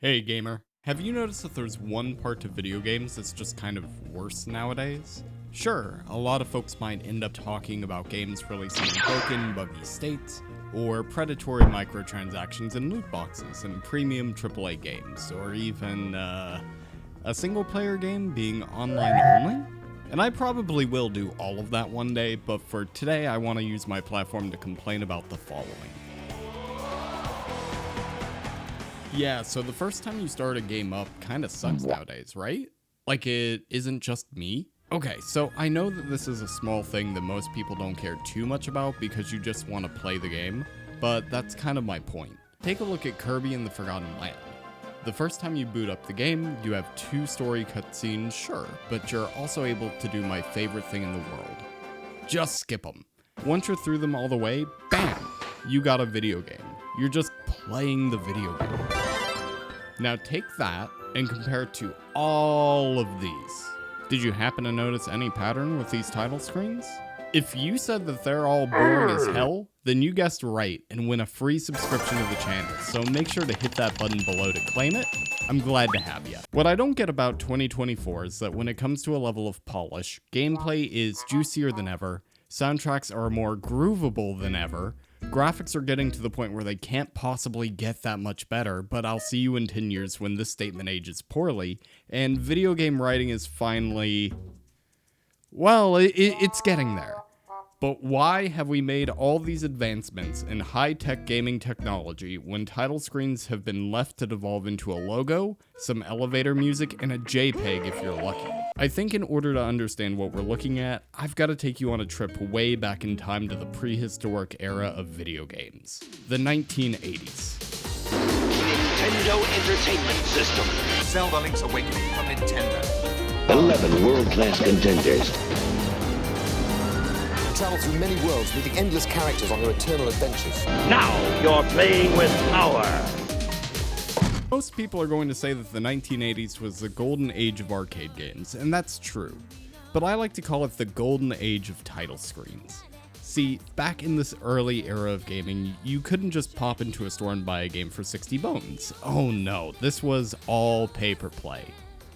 Hey gamer, have you noticed that there's one part to video games that's just kind of worse nowadays? Sure, a lot of folks might end up talking about games releasing in broken, buggy states, or predatory microtransactions and loot boxes in premium AAA games, or even, a single player game being online only? And I probably will do all of that one day, but for today I want to use my platform to complain about the following. Yeah, so the first time you start a game up kinda sucks nowadays, right? Like, it isn't just me? Okay, so I know that this is a small thing that most people don't care too much about because you just want to play the game, but that's kind of my point. Take a look at Kirby and the Forgotten Land. The first time you boot up the game, you have 2 story cutscenes, sure, but you're also able to do my favorite thing in the world. Just skip them. Once you're through them all the way, bam! You got a video game. You're just playing the video game. Now take that and compare it to all of these. Did you happen to notice any pattern with these title screens? If you said that they're all boring as hell, then you guessed right and win a free subscription to the channel, so make sure to hit that button below to claim it. I'm glad to have you. What I don't get about 2024 is that when it comes to a level of polish, gameplay is juicier than ever, soundtracks are more groovable than ever, graphics are getting to the point where they can't possibly get that much better, but I'll see you in 10 years when this statement ages poorly, and video game writing is finally... well, it's getting there. But why have we made all these advancements in high-tech gaming technology when title screens have been left to devolve into a logo, some elevator music, and a JPEG if you're lucky? I think in order to understand what we're looking at, I've got to take you on a trip way back in time to the prehistoric era of video games, the 1980s. Nintendo Entertainment System. Zelda Link's Awakening from Nintendo. 11 world-class contenders. Travel through many worlds, meeting endless characters on your eternal adventures. Now you're playing with power. Most people are going to say that the 1980s was the golden age of arcade games, and that's true. But I like to call it the golden age of title screens. See, back in this early era of gaming, you couldn't just pop into a store and buy a game for 60 bones. Oh no, this was all pay-per-play.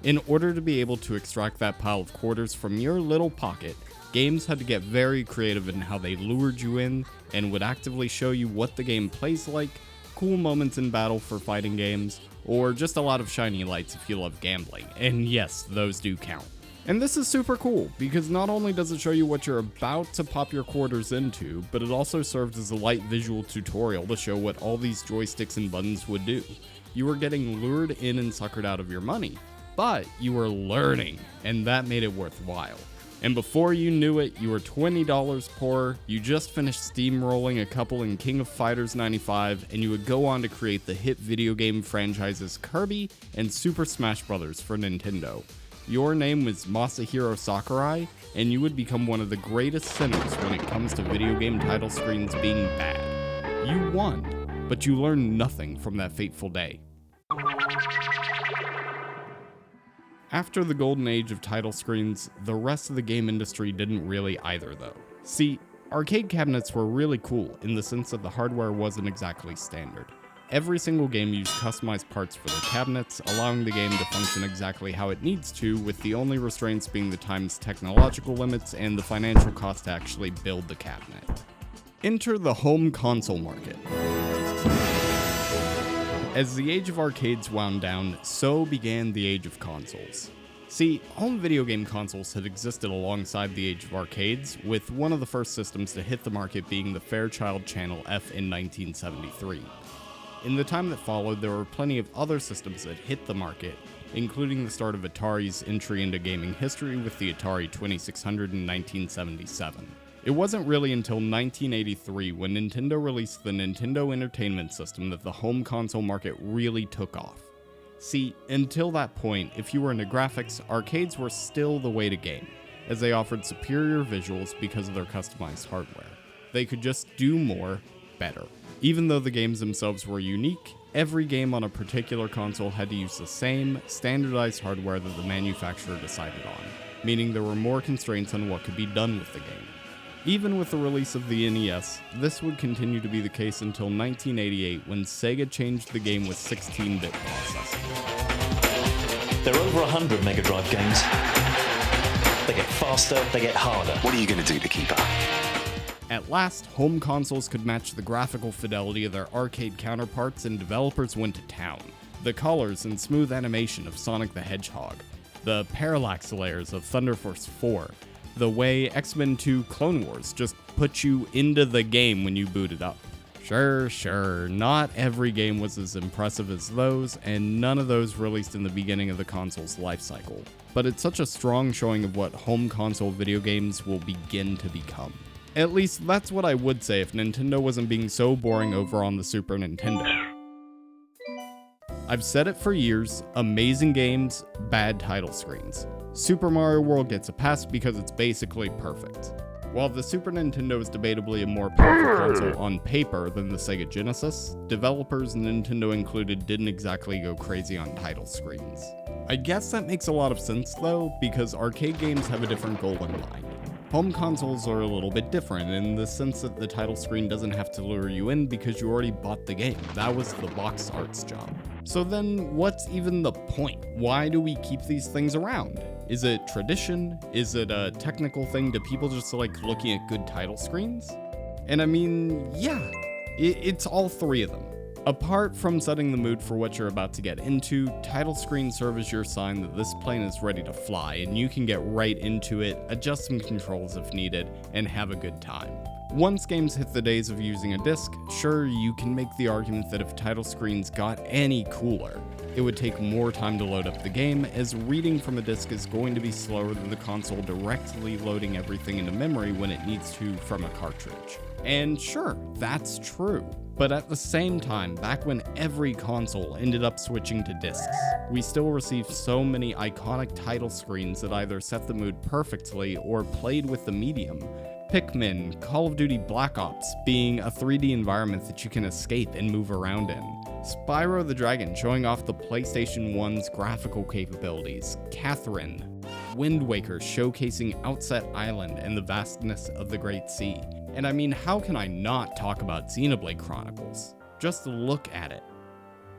In order to be able to extract that pile of quarters from your little pocket, games had to get very creative in how they lured you in and would actively show you what the game plays like, cool moments in battle for fighting games, or just a lot of shiny lights if you love gambling, and yes, those do count. And this is super cool, because not only does it show you what you're about to pop your quarters into, but it also served as a light visual tutorial to show what all these joysticks and buttons would do. You were getting lured in and suckered out of your money, but you were learning, and that made it worthwhile. And before you knew it, you were $20 poorer, you just finished steamrolling a couple in King of Fighters 95, and you would go on to create the hit video game franchises Kirby and Super Smash Bros. For Nintendo. Your name was Masahiro Sakurai, and you would become one of the greatest sinners when it comes to video game title screens being bad. You won, but you learned nothing from that fateful day. After the golden age of title screens, the rest of the game industry didn't really either though. See, arcade cabinets were really cool in the sense that the hardware wasn't exactly standard. Every single game used customized parts for the cabinets, allowing the game to function exactly how it needs to, with the only restraints being the time's technological limits and the financial cost to actually build the cabinet. Enter the home console market. As the age of arcades wound down, so began the age of consoles. See, home video game consoles had existed alongside the age of arcades, with one of the first systems to hit the market being the Fairchild Channel F in 1973. In the time that followed, there were plenty of other systems that hit the market, including the start of Atari's entry into gaming history with the Atari 2600 in 1977. It wasn't really until 1983 when Nintendo released the Nintendo Entertainment System that the home console market really took off. See, until that point, if you were into graphics, arcades were still the way to game, as they offered superior visuals because of their customized hardware. They could just do more, better. Even though the games themselves were unique, every game on a particular console had to use the same, standardized hardware that the manufacturer decided on, meaning there were more constraints on what could be done with the game. Even with the release of the NES, this would continue to be the case until 1988 when Sega changed the game with 16-bit processing. There are over 100 Mega Drive games. They get faster, they get harder. What are you going to do to keep up? At last, home consoles could match the graphical fidelity of their arcade counterparts, and developers went to town. The colors and smooth animation of Sonic the Hedgehog, the parallax layers of Thunder Force 4, the way X-Men 2 Clone Wars just put you into the game when you booted up. Sure, not every game was as impressive as those, and none of those released in the beginning of the console's lifecycle. But it's such a strong showing of what home console video games will begin to become. At least that's what I would say if Nintendo wasn't being so boring over on the Super Nintendo. I've said it for years, amazing games, bad title screens. Super Mario World gets a pass because it's basically perfect. While the Super Nintendo is debatably a more powerful console on paper than the Sega Genesis, developers, Nintendo included, didn't exactly go crazy on title screens. I guess that makes a lot of sense though, because arcade games have a different goal in mind. Home consoles are a little bit different in the sense that the title screen doesn't have to lure you in because you already bought the game. That was the box art's job. So then what's even the point? Why do we keep these things around? Is it tradition? Is it a technical thing? Do people just like looking at good title screens? And I mean, yeah, it's all three of them. Apart from setting the mood for what you're about to get into, title screens serve as your sign that this plane is ready to fly and you can get right into it, adjust some controls if needed, and have a good time. Once games hit the days of using a disc, sure, you can make the argument that if title screens got any cooler, it would take more time to load up the game, as reading from a disc is going to be slower than the console directly loading everything into memory when it needs to from a cartridge. And sure, that's true. But at the same time, back when every console ended up switching to discs, we still received so many iconic title screens that either set the mood perfectly or played with the medium. Pikmin, Call of Duty Black Ops being a 3D environment that you can escape and move around in. Spyro the Dragon showing off the PlayStation 1's graphical capabilities. Catherine. Wind Waker showcasing Outset Island and the vastness of the Great Sea. And I mean, how can I not talk about Xenoblade Chronicles? Just look at it,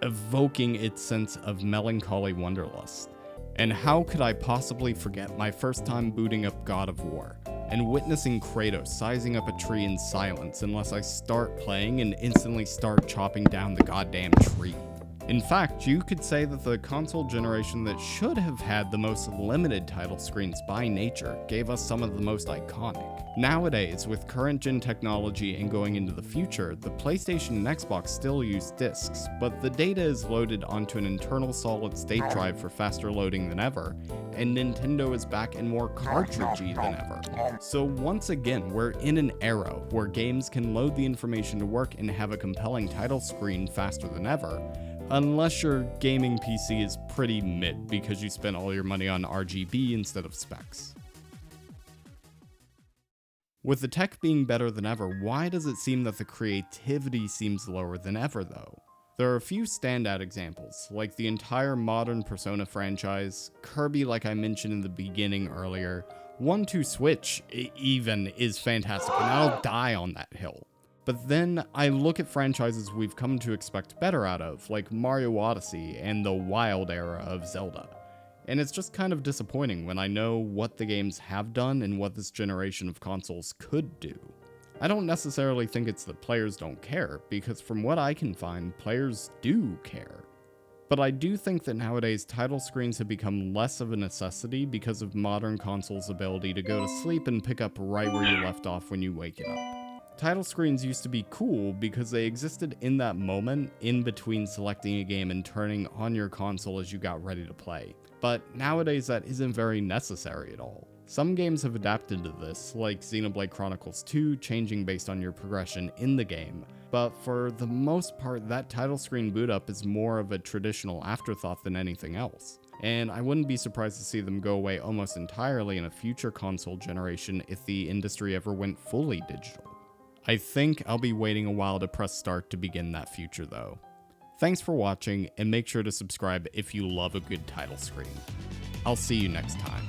evoking its sense of melancholy wanderlust. And how could I possibly forget my first time booting up God of War, and witnessing Kratos sizing up a tree in silence unless I start playing and instantly start chopping down the goddamn tree. In fact, you could say that the console generation that should have had the most limited title screens by nature gave us some of the most iconic. Nowadays, with current gen technology and going into the future, the PlayStation and Xbox still use discs, but the data is loaded onto an internal solid-state drive for faster loading than ever, and Nintendo is back and more cartridgey than ever. So once again, we're in an era where games can load the information to work and have a compelling title screen faster than ever, unless your gaming PC is pretty mid because you spent all your money on RGB instead of specs. With the tech being better than ever, why does it seem that the creativity seems lower than ever though? There are a few standout examples, like the entire modern Persona franchise, Kirby like I mentioned in the beginning earlier, 1-2 Switch even is fantastic and I'll die on that hill. But then I look at franchises we've come to expect better out of, like Mario Odyssey and the Wild era of Zelda. And it's just kind of disappointing when I know what the games have done and what this generation of consoles could do. I don't necessarily think it's that players don't care, because from what I can find, players do care. But I do think that nowadays title screens have become less of a necessity because of modern consoles' ability to go to sleep and pick up right where you left off when you wake it up. Title screens used to be cool because they existed in that moment in between selecting a game and turning on your console as you got ready to play. But nowadays that isn't very necessary at all. Some games have adapted to this, like Xenoblade Chronicles 2 changing based on your progression in the game, but for the most part that title screen boot up is more of a traditional afterthought than anything else. And I wouldn't be surprised to see them go away almost entirely in a future console generation if the industry ever went fully digital. I think I'll be waiting a while to press start to begin that future though. Thanks for watching, and make sure to subscribe if you love a good title screen. I'll see you next time.